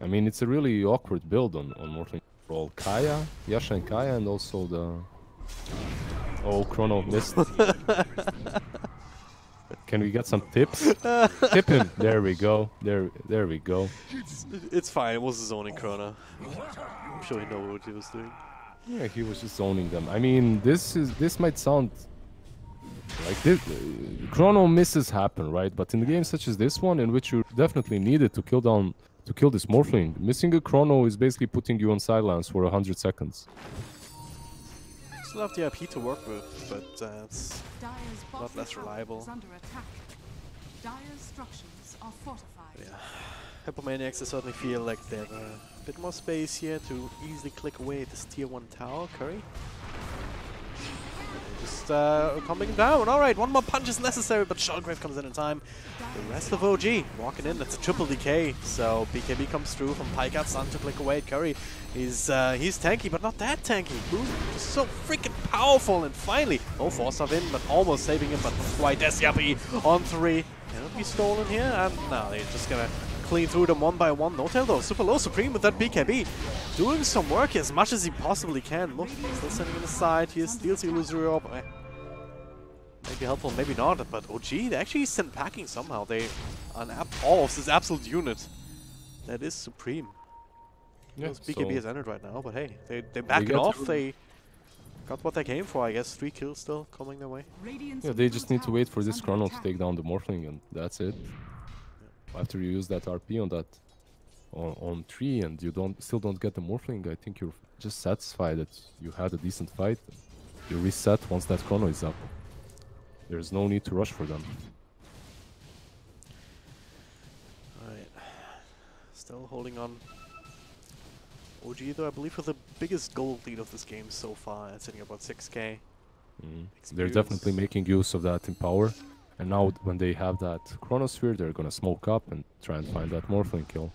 I mean, it's a really awkward build on Morphling. Roll Kaya, Yasha and Kaya, and also the... Oh, Chrono missed. Can we get some tips? Tip him. There we go. There we go. It's fine. It was his zoning Chrono. I'm sure he knew what he was doing. Yeah, he was just zoning them. I mean, this might sound like this. Chrono misses happen, right? But in games such as this one, in which you definitely needed to kill this Morphling, missing a Chrono is basically putting you on silence for 100 seconds. Still have the IP to work with, but it's a lot less reliable. Dire's structures are fortified. Yeah. Hippomaniacs, I certainly feel like they have a bit more space here to easily click away at this tier 1 tower. Curry. Just coming down. Alright, one more punch is necessary, but Shellgrave comes in time. The rest of OG walking in. That's a triple decay. So BKB comes through from Pycat, Sun to click away at Curry. He's tanky, but not that tanky. Boom, just so freaking powerful. And finally, no force-up in, but almost saving him, but not quite. Desiapi on 3. Can it be stolen here? And no, they're just gonna clean through them one by one. No tail though, super low Supreme with that BKB. Doing some work here as much as he possibly can. Look, still sending him aside. He steals the illusory orb. Maybe helpful, maybe not, but OG, they actually sent packing somehow. They off this absolute unit. That is Supreme. Yeah, BKB has entered right now, but hey, they back it off. They got what they came for, I guess. 3 kills still coming their way. Yeah, they just need to wait for this Chrono to take down the Morphling, and that's it. After you use that RP on that on 3 and you still don't get the Morphling, I think you're just satisfied that you had a decent fight. You reset once that Chrono is up. There's no need to rush for them. Alright. Still holding on. OG though, I believe, with the biggest gold lead of this game so far, sitting about 6k. They're definitely making use of that in power. And now when they have that Chronosphere, they're gonna smoke up and try and find that Morphling kill.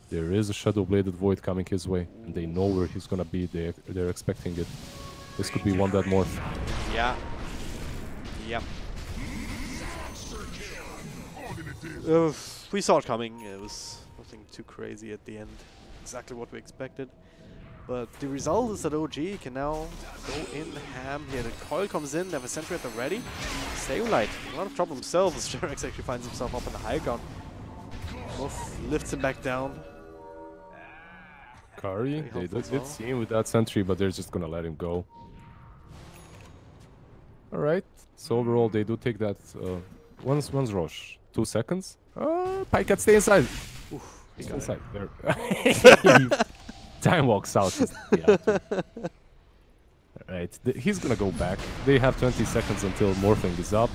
There is a Shadow Bladed Void coming his way, and they know where he's gonna be. They're expecting it. This could be one dead Morph. Yeah. Yep. We saw it coming. It was nothing too crazy at the end. Exactly what we expected. But the result is that OG can now go in ham here. The coil comes in, they have a sentry at the ready. Sableye, a lot of trouble himself as Jerax actually finds himself up on the high ground. Wolf lifts him back down. Kari, they did see him with that sentry, but they're just gonna let him go. Alright, so overall they do take that one's rush. 2 seconds. Pycat stay inside. Oof, Stay inside. There. Time walks out. Right, he's gonna go back. They have 20 seconds until Morphling is up.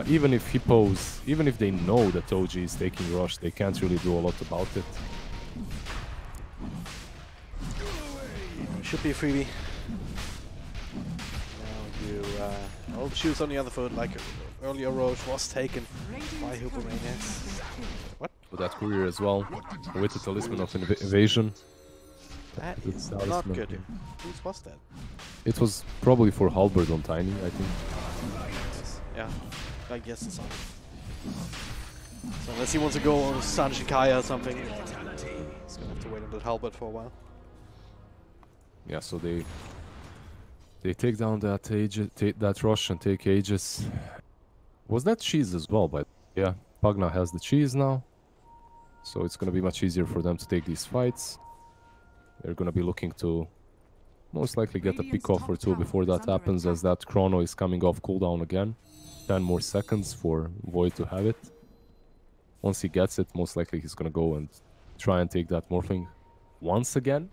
Even if Hippos, even if they know that OG is taking rush, they can't really do a lot about it. Should be a freebie. Now you all shoes on the other foot, like earlier Roche was taken by Hippomaniacs. What? With that courier as well, with the talisman of evasion. That is not good. Whose was that? It was probably for Halberd on Tiny, I think. Yeah, I guess it's on. So unless he wants to go on Sanshikaya or something, he's gonna have to wait until Halberd for a while. Yeah, so they take down that that rush and take Aegis. Was that cheese as well? But yeah, Pagna has the cheese now, so it's gonna be much easier for them to take these fights. They're gonna be looking to most likely get a pick off or two before that happens, as that chrono is coming off cooldown again. 10 more seconds for Void to have it. Once he gets it, most likely he's gonna go and try and take that Morphling once again.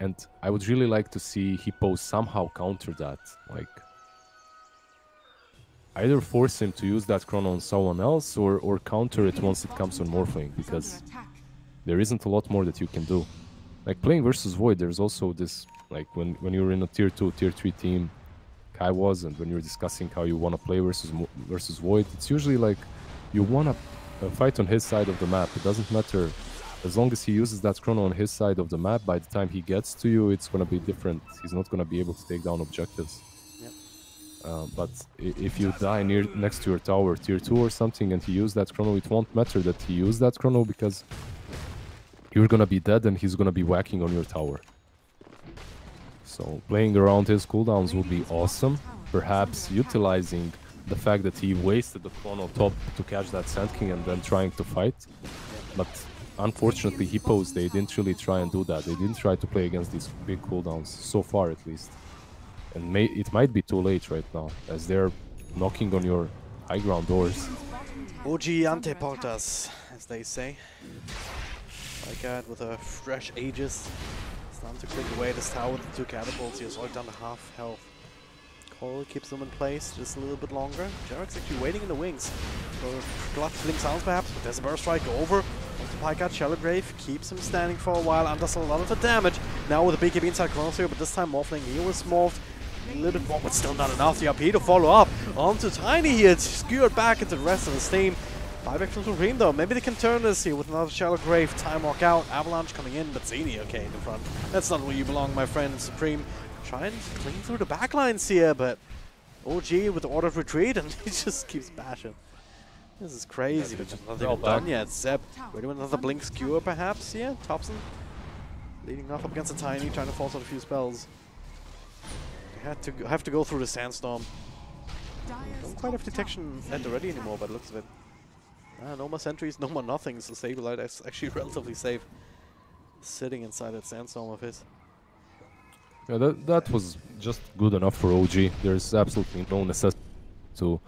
And I would really like to see Hippo somehow counter that. Like, either force him to use that chrono on someone else or counter it once it comes on Morphling, because there isn't a lot more that you can do. Like, playing versus Void, there's also this, like, when you're in a tier 2, tier 3 team, Kai was, and when you're discussing how you want to play versus Void, it's usually like you want to fight on his side of the map. It doesn't matter. As long as he uses that chrono on his side of the map, by the time he gets to you, it's going to be different. He's not going to be able to take down objectives. Yep. But if you die next to your tower, tier 2 or something, and he used that chrono, it won't matter that he used that chrono, because you're going to be dead and he's going to be whacking on your tower. So playing around his cooldowns would be awesome. Perhaps utilizing the fact that he wasted the chrono top to catch that Sand King and then trying to fight. But unfortunately, Hippos, they didn't really try and do that. They didn't try to play against these big cooldowns, so far at least. And it might be too late right now, as they're knocking on your high ground doors. OG ante portas, as they say. Like that, with a fresh Aegis. It's time to click away this tower with the 2 catapults. He's all down to half health. Cole keeps them in place just a little bit longer. Jerax actually waiting in the wings. For Glut Fling sounds perhaps, but there's a burst strike over. Pycat, Shallow Grave keeps him standing for a while and does a lot of the damage. Now with the BKB inside Chronos here, but this time Morphling he was morphed a little bit more, but still not enough. The RP to follow up onto Tiny here. It's skewered back into the rest of his team. 5 from Supreme though. Maybe they can turn this here with another Shallow Grave. Time walk out. Avalanche coming in, but Zini okay in the front. That's not where you belong, my friend. Supreme trying to clean through the backlines here, but OG with the order of retreat, and he just keeps bashing. This is crazy, but just not even done yet. Zeb, ready with another Blink Skewer perhaps? Yeah, Thompson leading off up against a Tiny, trying to force out a few spells. They have to go through the Sandstorm. Don't quite have detection at the ready anymore by the looks of it. No more sentries, no more nothing, so Sableye is actually relatively safe. Sitting inside that Sandstorm of his. Yeah, that was just good enough for OG. There's absolutely no necessity to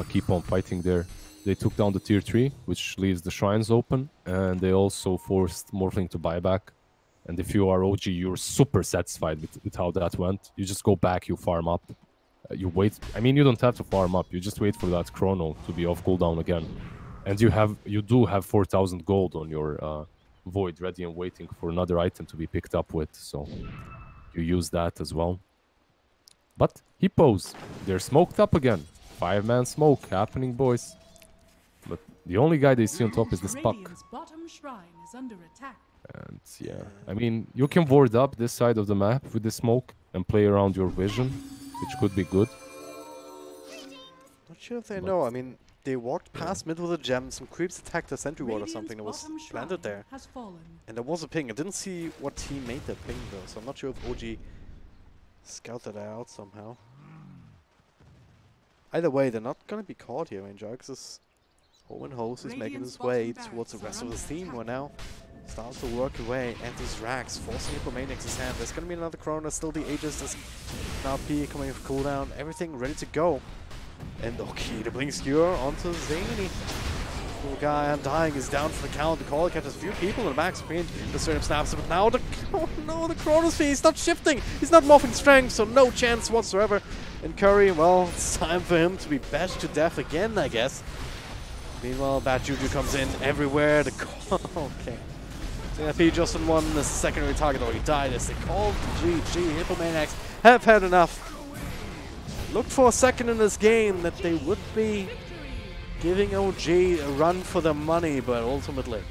keep on fighting there. They took down the tier 3, which leaves the shrines open, and they also forced Morphling to buy back. And if you are OG, you're super satisfied with how that went. You just go back, you farm up, you wait. I mean, you don't have to farm up. You just wait for that chrono to be off cooldown again, and you do have 4,000 gold on your Void ready and waiting for another item to be picked up with. So you use that as well. But Hippos, they're smoked up again. 5-man smoke happening, boys. But the only guy they see on top is this Puck. Bottom shrine is under attack. And yeah, I mean, you can ward up this side of the map with the smoke and play around your vision, which could be good. Not sure if they know. I mean, they walked Yeah. past mid with a gem, some creeps attacked the sentry ward or Radiant's something that was bottom planted shrine there. has fallen. And there was a ping. I didn't see what team made that ping though, so I'm not sure if OG scouted that out somehow. Either way, they're not gonna be caught here. I mean, Jarks is Owen Hose is making his way towards the rest of his team, who are now starting to work away at this Rax, forcing Hippomaniacs' hand. There's gonna be another Corona, still the Aegis, there's now P coming with cooldown, everything ready to go. And okay, the Blink Skewer onto Zany. Poor guy Undying is down for the count. The call catches a few people in the back screen. The Serum snaps, but now the oh no, the Chronosphere, he's not shifting, he's not morphing strength, so no chance whatsoever. And Curry, well, it's time for him to be bashed to death again, I guess. Meanwhile, Bad Juju comes in everywhere. The call, okay. CFP just on one, the secondary target already died as they called GG. Hippomaniacs have had enough. Looked for a second in this game that they would be giving OG a run for the money, but ultimately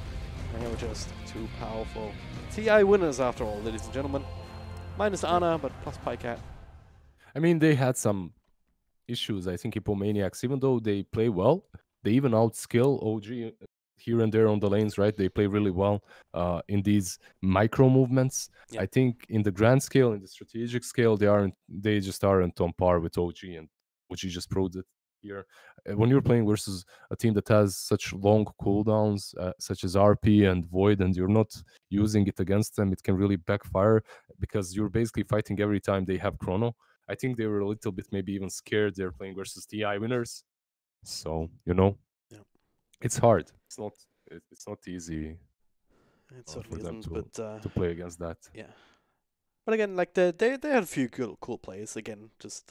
they were just too powerful. TI winners after all, ladies and gentlemen. Minus Ana, but plus Pycat. I mean, they had some issues. I think Hippomaniacs, even though they play well, they even outskill OG here and there on the lanes, right? They play really well in these micro movements. Yeah. I think in the grand scale, in the strategic scale, they just aren't on par with OG, and OG just proved it here. When you're playing versus a team that has such long cooldowns, such as RP and Void, and you're not using it against them, it can really backfire because you're basically fighting every time they have Chrono. I think they were a little bit maybe even scared they're playing versus TI winners. So, Yeah. it's hard. It's not easy It for certainly them isn't, but to play against that. yeah. But again, like they had a few cool plays. Again, just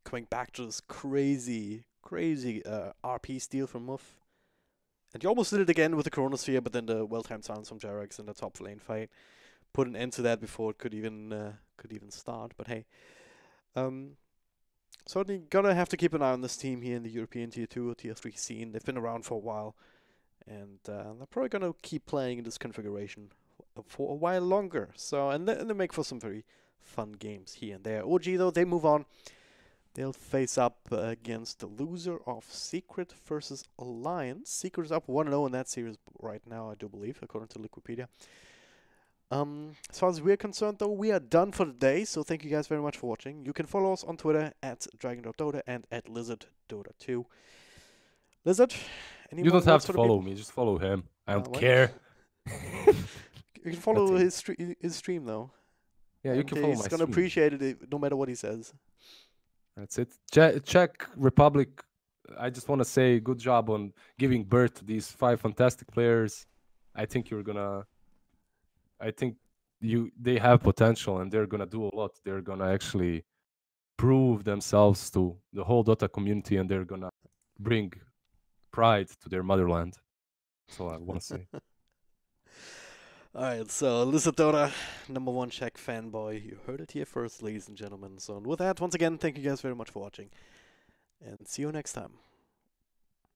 coming back to this crazy RP steal from Muff. And you almost did it again with the Chronosphere, but then the well-timed silence from Jerax in the top lane fight put an end to that before it could even start. But hey, certainly gonna have to keep an eye on this team here in the European Tier 2 or Tier 3 scene. They've been around for a while, and they're probably gonna keep playing in this configuration for a while longer. So, and they make for some very fun games here and there. OG though, they move on. They'll face up against the loser of Secret versus Alliance. Secret is up 1-0 in that series right now, I do believe, according to Wikipedia. As far as we're concerned, though, we are done for the day. So thank you guys very much for watching. You can follow us on Twitter at Dragondrop and at lizZardDota2. lizZard, any You more don't have words to for the follow people? me, just follow him. I don't What? care. You can follow Nothing. his stream though. Yeah, you And can follow my he's gonna stream. appreciate it no matter what he says. That's it. Czech Republic, I just want to say good job on giving birth to these 5 fantastic players. I think they have potential and they're gonna do a lot. They're gonna actually prove themselves to the whole Dota community, and they're gonna bring pride to their motherland. That's all I want to say. Alright, so lizZardDota, #1 Czech fanboy. You heard it here first, ladies and gentlemen. So with that, once again, thank you guys very much for watching. And see you next time.